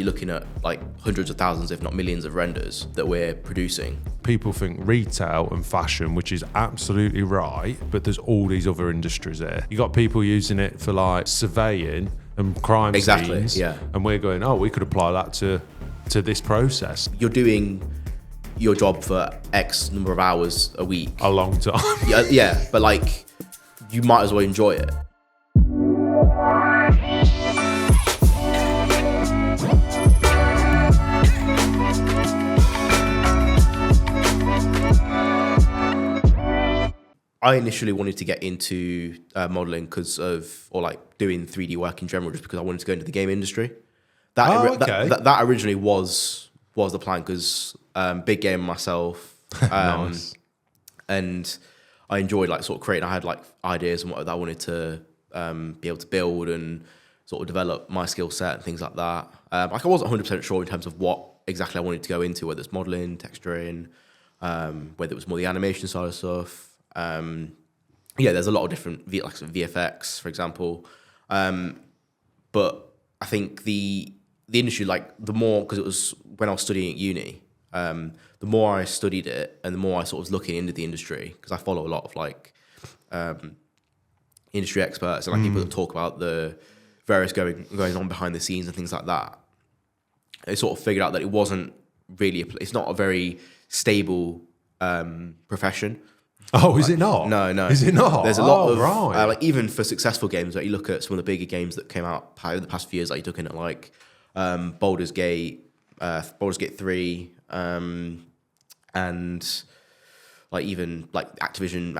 looking at like hundreds of thousands, if not millions of renders that we're producing. People think retail and fashion, which is absolutely right, but there's all these other industries there. You got people using it for like surveying and crime scenes, yeah. And we're going, oh, we could apply that to this process. You're doing your job for X number of hours a week. A long time. yeah, but like you might as well enjoy it. I initially wanted to get into modeling because of, or like doing 3D work in general, just because I wanted to go into the game industry. That originally was the plan, because big gamer myself, Nice. And I enjoyed like sort of creating. I had like ideas and what I wanted to be able to build and sort of develop my skill set and things like that. Like I wasn't 100% sure in terms of what exactly I wanted to go into, whether it's modeling, texturing, whether it was more the animation side of stuff. Yeah, there's a lot of different like VFX, for example. But I think the industry, like the more, because it was when I was studying at uni, the more I studied it and the more I sort of was looking into the industry, because I follow a lot of like industry experts and like people that talk about the various going on behind the scenes and things like that. I sort of figured out that it wasn't really, it's not a very stable profession. Oh, is it not? No. Is it not? There's a lot of, right. like even for successful games, like you look at some of the bigger games that came out in the past few years, like you're looking at like Baldur's Gate 3, and like even like Activision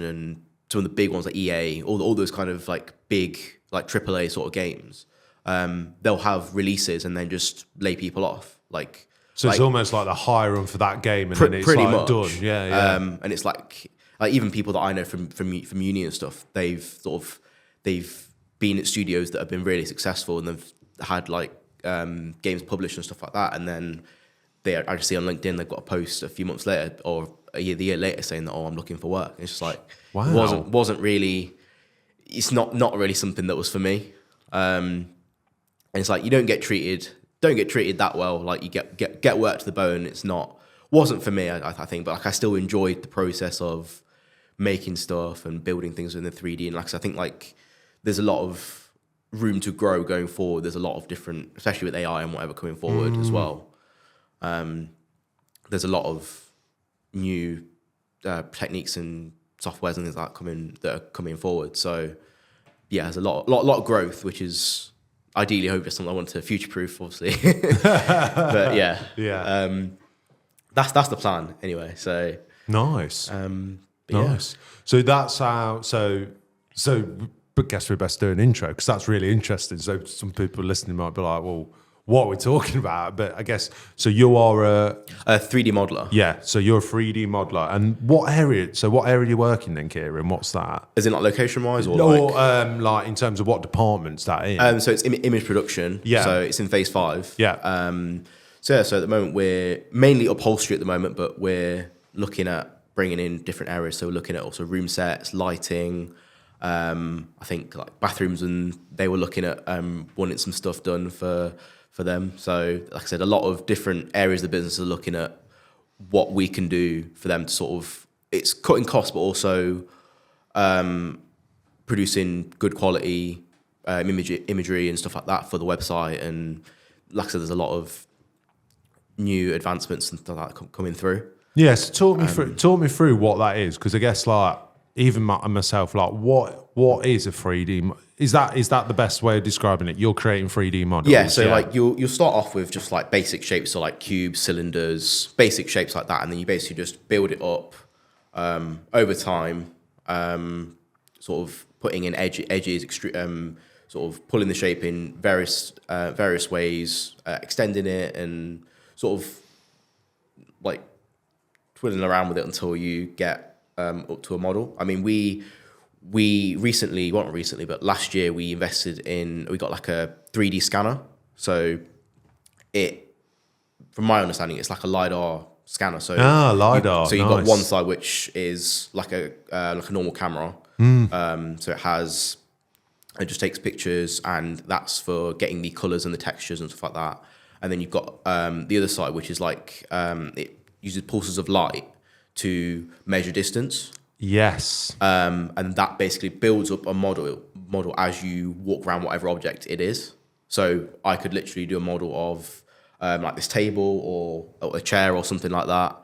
and some of the big ones like EA, all those kind of like big like AAA sort of games. They'll have releases and then just lay people off. Like, so it's almost like the hire them for that game and then it's pretty like much done. Yeah. And it's like even people that I know from uni and stuff, they've been at studios that have been really successful and they've had like games published and stuff like that, and then I just see on LinkedIn they've got a post a few months later or the year later saying that, oh, I'm looking for work. And it's just like, wow. wasn't really, it's not really something that was for me. And it's like you don't get treated that well. Like you get work to the bone. Wasn't for me, I think, but like I still enjoyed the process of making stuff and building things in the 3D. And like, so I think like there's a lot of room to grow going forward. There's a lot of different, especially with AI and whatever coming forward as well. There's a lot of new techniques and softwares and things like that are coming forward. So yeah, there's a lot of growth, which is ideally hope it's something I want to future-proof, obviously. But yeah. That's the plan anyway. So nice. Nice. Yeah. So that's how. So. But guess we best do an intro because that's really interesting. So some people listening might be like, "Well, what are we talking about?" But I guess so. You are a 3D modeler. Yeah. So you're a 3D modeler, and what area? So what area are you working in, Keiren? What's that? Is it like location-wise or like in terms of what department's that in? So it's image production. Yeah. So it's in phase 5. Yeah. So at the moment we're mainly upholstery at the moment, but we're looking at bringing in different areas. So we're looking at also room sets, lighting. I think like bathrooms, and they were looking at wanting some stuff done for them. So like I said, a lot of different areas of the business are looking at what we can do for them to sort of, it's cutting costs, but also producing good quality imagery and stuff like that for the website. And like I said, there's a lot of new advancements and stuff like that coming through. Yes, talk me through what that is, because I guess like even myself, like what is a 3D? Is that the best way of describing it? You're creating 3D models. Yeah, so like you'll start off with just like basic shapes, so like cubes, cylinders, basic shapes like that, and then you basically just build it up over time, sort of putting in edges, sort of pulling the shape in various ways, extending it, and sort of like twiddling around with it until you get up to a model. I mean, we recently, well, not recently, but last year we got like a 3D scanner. So from my understanding, it's like a LiDAR scanner. So LiDAR. So you've got one side which is like a normal camera. So it just takes pictures, and that's for getting the colors and the textures and stuff like that. and then you've got the other side, which is like it uses pulses of light to measure distance. Yes. And that basically builds up a model as you walk around whatever object it is. So I could literally do a model of like this table or a chair or something like that.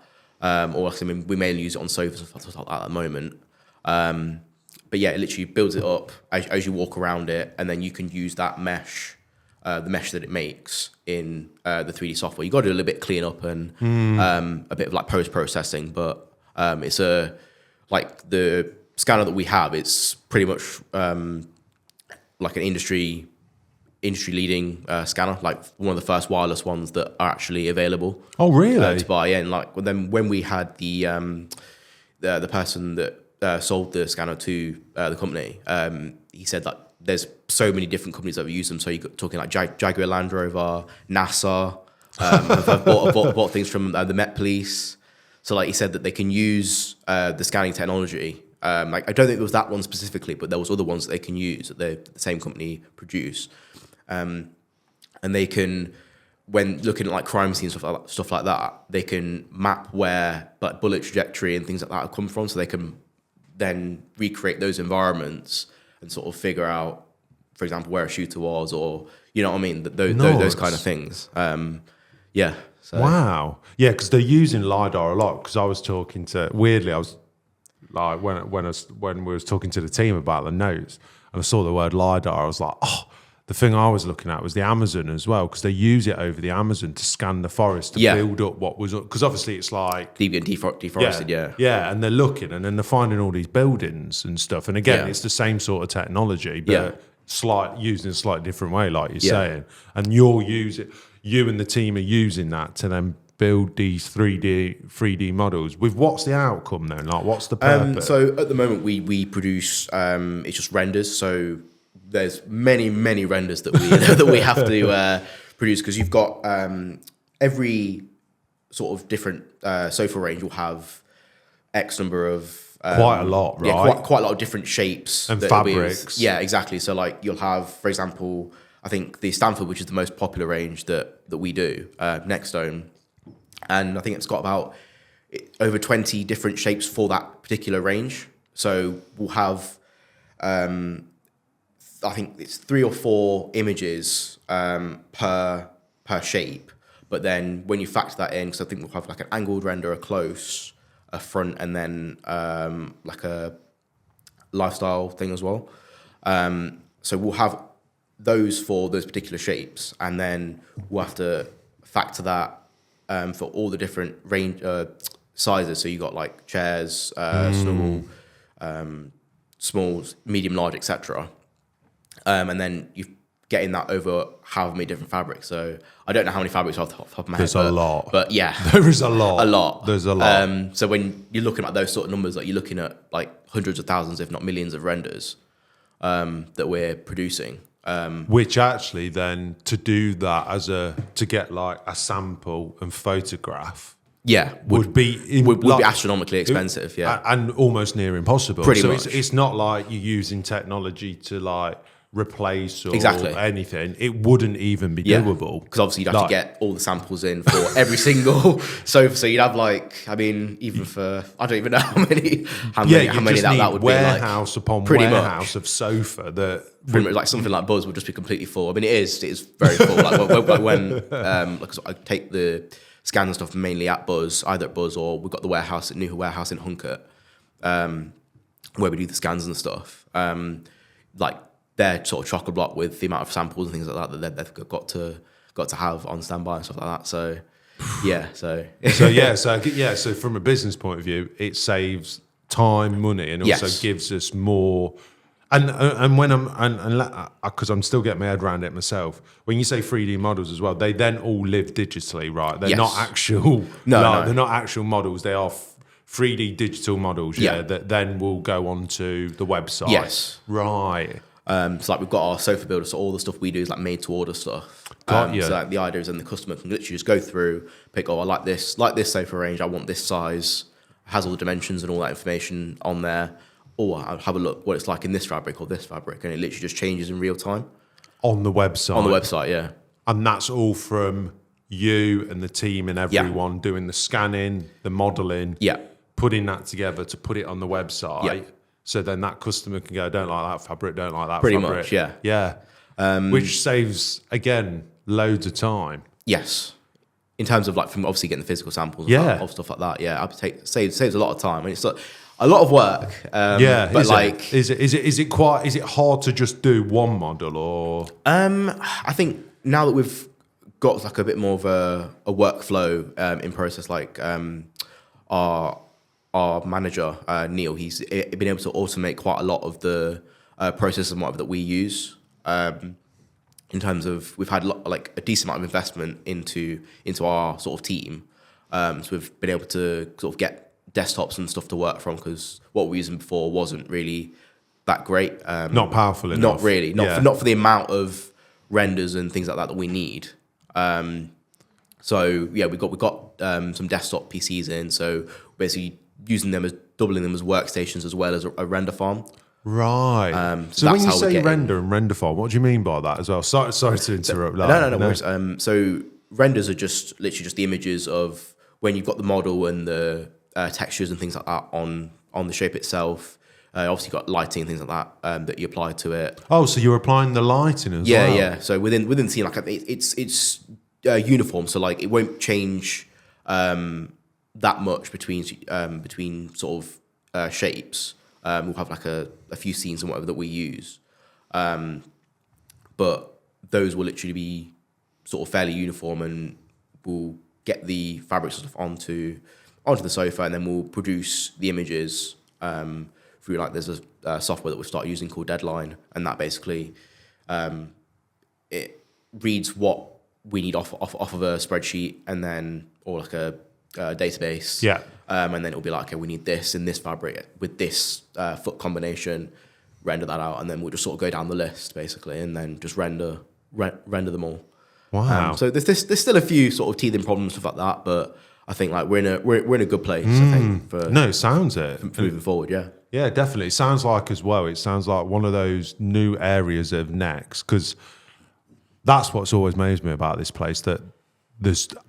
Or I mean, we mainly use it on sofas and stuff like that at the moment. But yeah, it literally builds it up as you walk around it, and then you can use that mesh, the mesh that it makes in the 3D software. You got to do a little bit clean up and a bit of like post processing, but it's like the scanner that we have. It's pretty much like an industry leading scanner, like one of the first wireless ones that are actually available. Oh, really? To buy. And like then when we had the person that sold the scanner to the company, he said that there's so many different companies that have used them. So you're talking like Jaguar Land Rover, NASA. I've bought things from the Met Police. So like he said that they can use the scanning technology. Like I don't think it was that one specifically, but there was other ones that they can use that the same company produce. And they can, when looking at like crime scenes, stuff like that, they can map where like bullet trajectory and things like that have come from, so they can then recreate those environments and sort of figure out, for example, where a shooter was, or you know what I mean, those kind of things. Yeah. So. Wow. Yeah, because they're using LiDAR a lot. Because I was talking to, weirdly, I was like when we was talking to the team about the notes, and I saw the word LiDAR, I was like, oh. The thing I was looking at was the Amazon as well, because they use it over the Amazon to scan the forest to build up what was, because obviously it's like deforested, yeah, and they're looking and then they're finding all these buildings and stuff. And again, it's the same sort of technology, but used in a slightly different way, like you're saying. And you and the team are using that to then build these 3D models. With what's the outcome then? Like, what's the purpose? So at the moment we produce it's just renders. So there's many renders that we that we have to produce, because you've got every sort of different sofa range will have X number of quite a lot, right? Yeah, quite a lot of different shapes and fabrics. Yeah, exactly. So like you'll have, for example, I think the Stanford, which is the most popular range that we do, Nextstone, and I think it's got about over 20 different shapes for that particular range. So we'll have I think it's 3 or 4 images per shape. But then when you factor that in, because I think we'll have like an angled render, a close, a front, and then like a lifestyle thing as well. So we'll have those for those particular shapes, and then we'll have to factor that for all the different range sizes. So you got like chairs, small, medium, large, etc. And then you're getting that over however many different fabrics. So I don't know how many fabrics off the top of my head. There's a lot. But yeah. There is a lot. A lot. There's a lot. So when you're looking at those sort of numbers, like you're looking at like hundreds of thousands, if not millions of renders that we're producing. Which actually then, to do that to get like a sample and photograph, would be astronomically expensive, and almost near impossible. Pretty much. It's not like you're using technology to like replace or exactly. anything. It wouldn't even be doable, because obviously you'd have to get all the samples in for every single sofa. So you'd have like, I mean, even for, I don't even know how many that would warehouse be like, upon warehouse of sofa that pretty much like something like Buzz would just be completely full. I mean, it is very full. Like when like I take the scans and stuff mainly at Buzz, either at Buzz or we've got the warehouse at New Warehouse in Hunkett, where we do the scans and stuff. Like they're sort of chock-a-block with the amount of samples and things like that they've got to have on standby and stuff like that. So so from a business point of view, it saves time, money, and also gives us more. And when because I'm still getting my head around it myself. When you say 3D models as well, they then all live digitally, right? They're not actual. No, they're not actual models. They are 3D digital models. That then will go onto the website. Yes, right. So like we've got our sofa builder, so all the stuff we do is like made to order stuff. Got you. So like the idea is then the customer can literally just go through, pick, I like this sofa range, I want this size, has all the dimensions and all that information on there. Or I'll have a look what it's like in this fabric or this fabric, and it literally just changes in real time. On the website? On the website, yeah. And that's all from you and the team and everyone doing the scanning, the modeling, putting that together to put it on the website. Yeah. So then that customer can go, don't like that fabric, don't like that Pretty fabric. much, yeah. Yeah. Which saves, again, loads of time. Yes. In terms of like from obviously getting the physical samples of stuff like that. Yeah. Saves a lot of time. And it's like a lot of work. But like, is it hard to just do one model or? I think now that we've got like a bit more of a workflow in process, like our manager Neil, he's been able to automate quite a lot of the process and whatever that we use. In terms of we've had like a decent amount of investment into our sort of team, so we've been able to sort of get desktops and stuff to work from, because what we were using before wasn't really that great. Not powerful enough. Not really. Not for the amount of renders and things like that we need. So yeah, we got some desktop PCs in, so basically using them as doubling them as workstations as well as a render farm. Right. So when you say render and render farm, what do you mean by that as well? Sorry to interrupt. No worries. So renders are just literally just the images of when you've got the model and the textures and things like that on the shape itself. Obviously, you've got lighting and things like that that you apply to it. Oh, so you're applying the lighting as well? Yeah. So within the scene, like it's uniform, so like it won't change that much between sort of shapes. We'll have like a few scenes and whatever that we use, but those will literally be sort of fairly uniform, and we'll get the fabrics and stuff onto the sofa, and then we'll produce the images through like there's a software that we start using called Deadline, and that basically it reads what we need off of a spreadsheet, and then or like a database. Yeah. And then it'll be like, okay, we need this in this fabric with this foot combination, render that out, and then we'll just sort of go down the list basically, and then just render them all. Wow. So there's still a few sort of teething problems, stuff like that, but I think like we're in a good place. I think it sounds it for moving forward. Yeah. Yeah, definitely. It sounds like as well. It sounds like one of those new areas of Next, because that's what's always amazed me about this place, that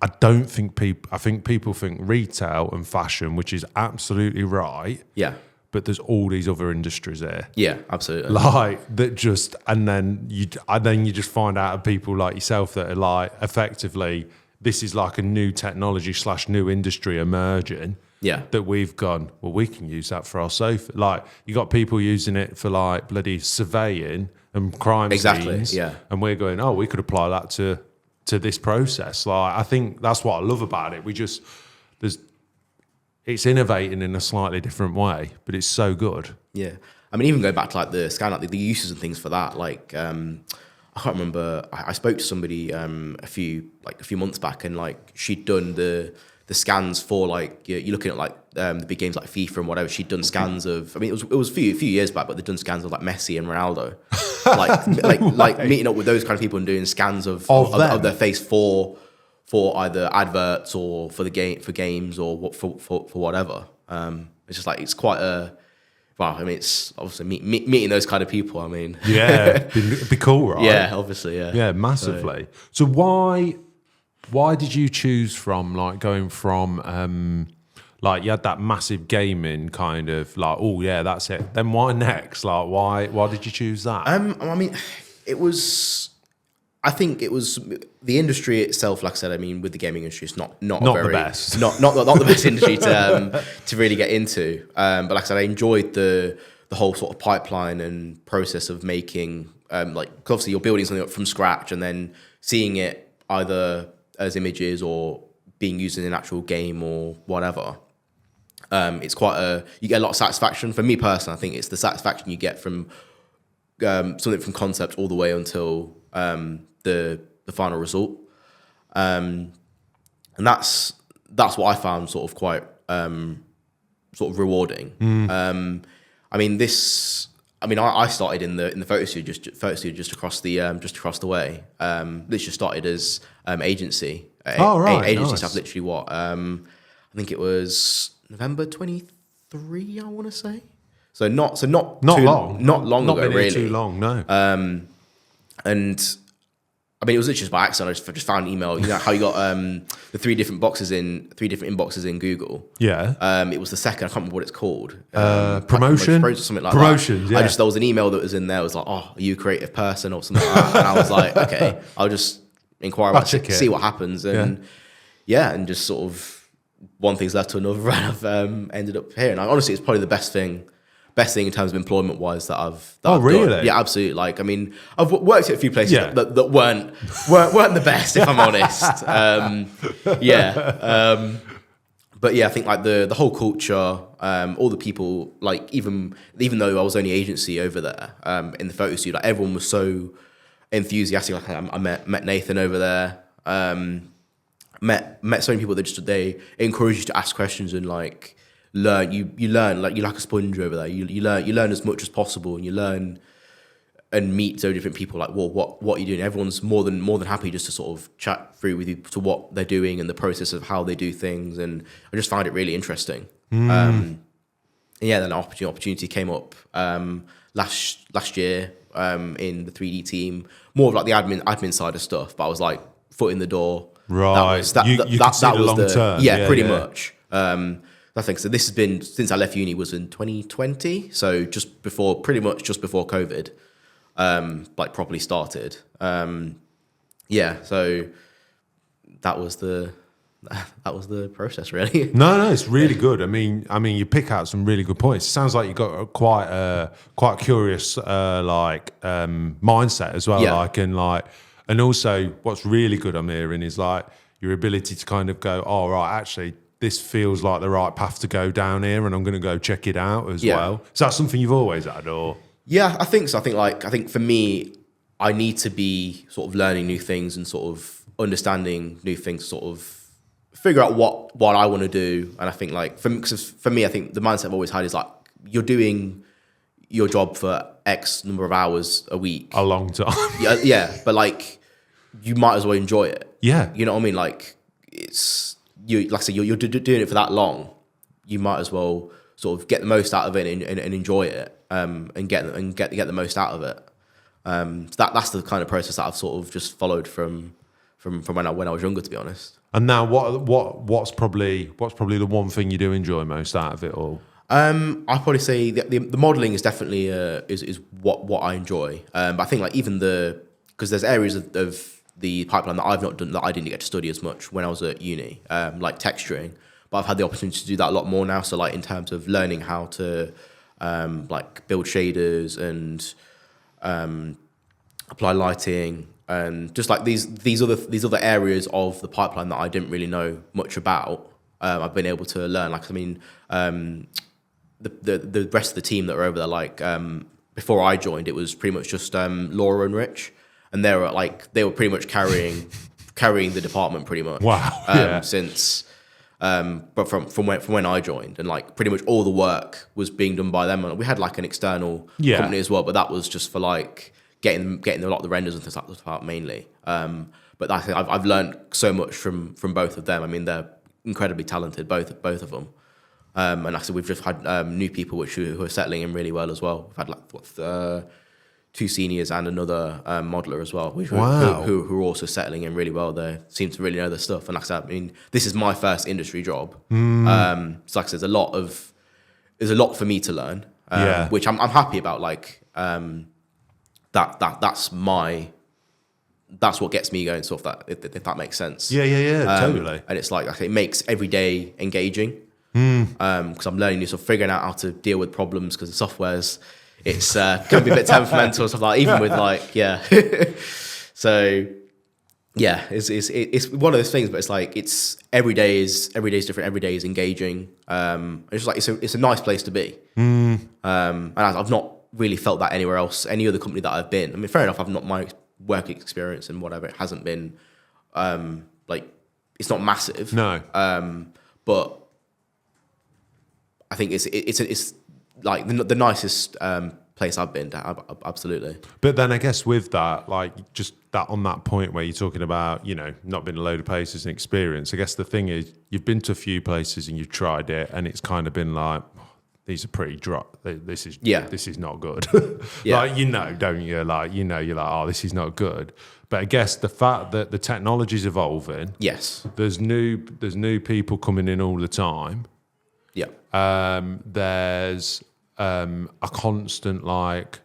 I think people think retail and fashion, which is absolutely right. Yeah. But there's all these other industries there. Yeah, absolutely. Like that just, and then you just find out of people like yourself that are like, effectively, this is like a new technology / new industry emerging. Yeah. That we've gone, well, we can use that for our sofa. Like you got people using it for like bloody surveying and crime scenes. Yeah. And we're going, oh, we could apply that to this process. Like I think that's what I love about it. It's innovating in a slightly different way, but it's so good. Yeah. I mean, even going back to like the scan, like the uses and things for that, like I can't remember. I spoke to somebody a few months back, and like she'd done the scans for like you're looking at like the big games like FIFA and whatever. She'd done scans of. I mean, it was a few years back, but they'd done scans of like Messi and Ronaldo, like meeting up with those kind of people and doing scans of their face for either adverts or for games or for whatever. It's just like it's quite a. Well, I mean, it's obviously meeting those kind of people. I mean, yeah, it'd be cool, right? Yeah, obviously, yeah. Yeah, massively. So why did you choose from like going from like you had that massive gaming kind of like, oh yeah, that's it. Then why next? Like why did you choose that? I mean, I think it was the industry itself. Like I said, I mean, with the gaming industry, it's not the best, not the best industry to really get into. But like I said, I enjoyed the whole sort of pipeline and process of making. Like obviously, you're building something up from scratch and then seeing it either as images or being used in an actual game or whatever. It's you get a lot of satisfaction. For me personally, I think it's the satisfaction you get from something from concept all the way until the final result, and that's what I found sort of quite sort of rewarding. I mean, I started in the photo studio just across the way. This just started as agency. Agency nice. stuff. Literally, what I think it was November 23. I want to say. So not long ago, really. Too long, no. And I mean, it was literally just by accident. I just found an email. You know how you got the three different inboxes in Google. Yeah. It was the second. I can't remember what it's called. Promotion or something like Promotions. that. Yeah. There was an email that was in there. It was like, "Oh, are you a creative person or something like that?" And I was like, "Okay, I'll just inquire about it, see what happens." And and just sort of one thing's led to another, and I've ended up here. And honestly, it's probably the best thing in terms of employment wise that I've really done. Yeah, absolutely. Like, I mean, I've worked at a few places that weren't the best, if I'm honest. But yeah, I think like the whole culture, all the people, like even though I was only agency over there in the photo studio, like everyone was so enthusiastic. Like I met Nathan over there. Met so many people that they encourage you to ask questions and like learn. You learn, like you're like a sponge over there. You learn as much as possible, and you learn and meet so different people. Like, well, what you're doing. Everyone's more than happy just to sort of chat through with you to what they're doing and the process of how they do things. And I just find it really interesting. And then an opportunity came up last year in the 3D team, more of like the admin side of stuff. But I was like foot in the door. Right, that was long term. Yeah, pretty much. I think so. This has been since I left uni was in 2020, so pretty much just before COVID, like properly started. So that was the process, really. No, it's really good. I mean, you pick out some really good points. It sounds like you got a quite curious mindset as well. Yeah. And also what's really good I'm hearing is like your ability to kind of go, oh right, actually this feels like the right path to go down here, and I'm going to go check it out as well. Is that something you've always had, or? Yeah, I think so. I think for me, I need to be sort of learning new things and sort of understanding new things, sort of figure out what I want to do. And I think like for me, I think the mindset I've always had is like you're doing your job for X number of hours a week. A long time. yeah, but like you might as well enjoy it. Yeah. You know what I mean? Like you're doing it for that long. You might as well sort of get the most out of it and enjoy it, and get the most out of it. So that's the kind of process that I've sort of just followed from when I was younger, to be honest. And now, what's probably the one thing you do enjoy most out of it all? I'd probably say the modelling is definitely is what I enjoy. But I think like even because there's areas of the pipeline that I've not done that I didn't get to study as much when I was at uni, like texturing. But I've had the opportunity to do that a lot more now. So like in terms of learning how to like build shaders and apply lighting and just like these other areas of the pipeline that I didn't really know much about. I've been able to learn. Like I mean. The rest of the team that were over there, like before I joined, it was pretty much just Laura and Rich, and they were pretty much carrying the department pretty much. Wow. Since but from when I joined, and like pretty much all the work was being done by them. And we had like an external company as well, but that was just for like getting a lot of the renders and things like that mainly. But I think I've learned so much from both of them. I mean, they're incredibly talented, both of them. And like I said, we've just had new people who are settling in really well as well. We've had like two seniors and another modeler as well, who are also settling in really well. They seem to really know their stuff. And like I said, I mean, this is my first industry job. So like I said, there's a lot for me to learn, which I'm happy about. Like that's what gets me going. Sort of that, if that makes sense. Yeah, totally. And it's like it makes every day engaging. Because I'm learning new stuff, figuring out how to deal with problems because the software's can be a bit temperamental and stuff like that, even with like so it's one of those things, but it's like it's every day is different, every day is engaging. It's like it's a nice place to be. And I've not really felt that anywhere else, any other company that I've been. I mean, fair enough, I've not my work experience and whatever, it hasn't been like it's not massive. No. But I think it's like the nicest place I've been to, absolutely. But then I guess with that, like just that on that point where you're talking about, not been a load of places and experience, I guess the thing is you've been to a few places and you've tried it and it's kind of been like, these are pretty dry. This is not good. Yeah. Like, don't you? Like, you're like, oh, this is not good. But I guess the fact that the technology's evolving. Yes. There's new people coming in all the time. Yeah. There's a constant like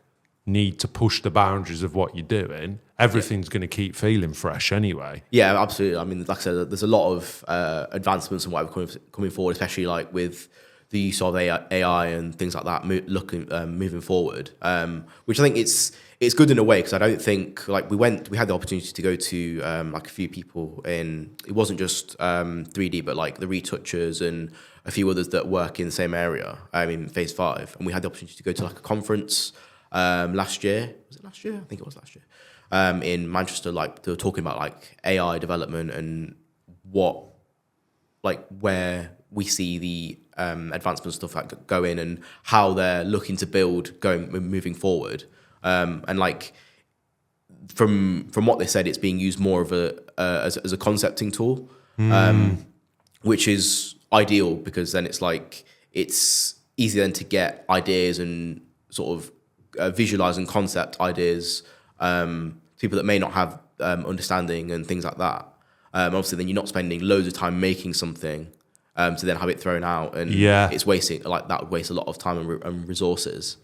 need to push the boundaries of what you're doing. Everything's going to keep feeling fresh anyway. Yeah, absolutely. I mean, like I said, there's a lot of advancements and whatever coming forward, especially like with the use of AI and things like that moving forward. Which I think it's good in a way, because I don't think like we had the opportunity to go to like a few people it wasn't just 3D, but like the retouchers and a few others that work in the same area. In Phase 5, and we had the opportunity to go to like a conference last year. Was it last year? I think it was last year. In Manchester, like they were talking about like AI development and where we see the advancement stuff like going and how they're looking to build moving forward. And like from what they said, it's being used more of as a concepting tool, which is ideal, because then it's like it's easy then to get ideas and sort of visualize and concept ideas. People that may not have understanding and things like that. Obviously, then you're not spending loads of time making something to then have it thrown out, and it's wasting, like that would waste a lot of time and resources.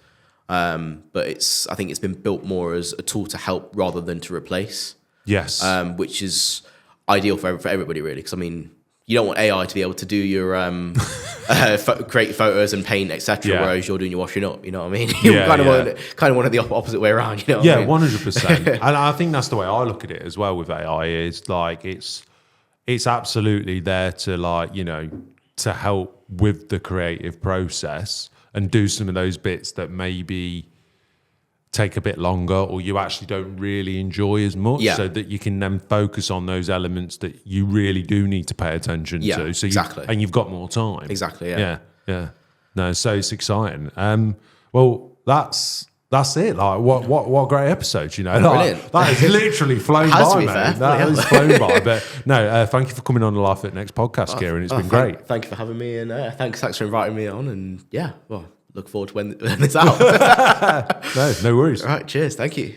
But I think it's been built more as a tool to help rather than to replace. Yes. Which is ideal for everybody, really, because I mean, you don't want AI to be able to do your create photos and paint, etc. Whereas you're doing your washing up. You know what I mean? You kind of want it the opposite way around. You know? What I mean? 100%. And I think that's the way I look at it as well with AI. Is like it's absolutely there to to help with the creative process and do some of those bits that maybe take a bit longer or you actually don't really enjoy as much, so that you can then focus on those elements that you really do need to pay attention to. So exactly. And you've got more time. Exactly, Yeah. No, so it's exciting. Well, that's it. Like, what a great episode, Brilliant. That has literally flown by, man. Fair. That has flown by. But no, thank you for coming on the Life at Next podcast, Keiren. It's been great. Thank you for having me, and thanks for inviting me on. And look forward to when it's out. No worries. All right, cheers. Thank you.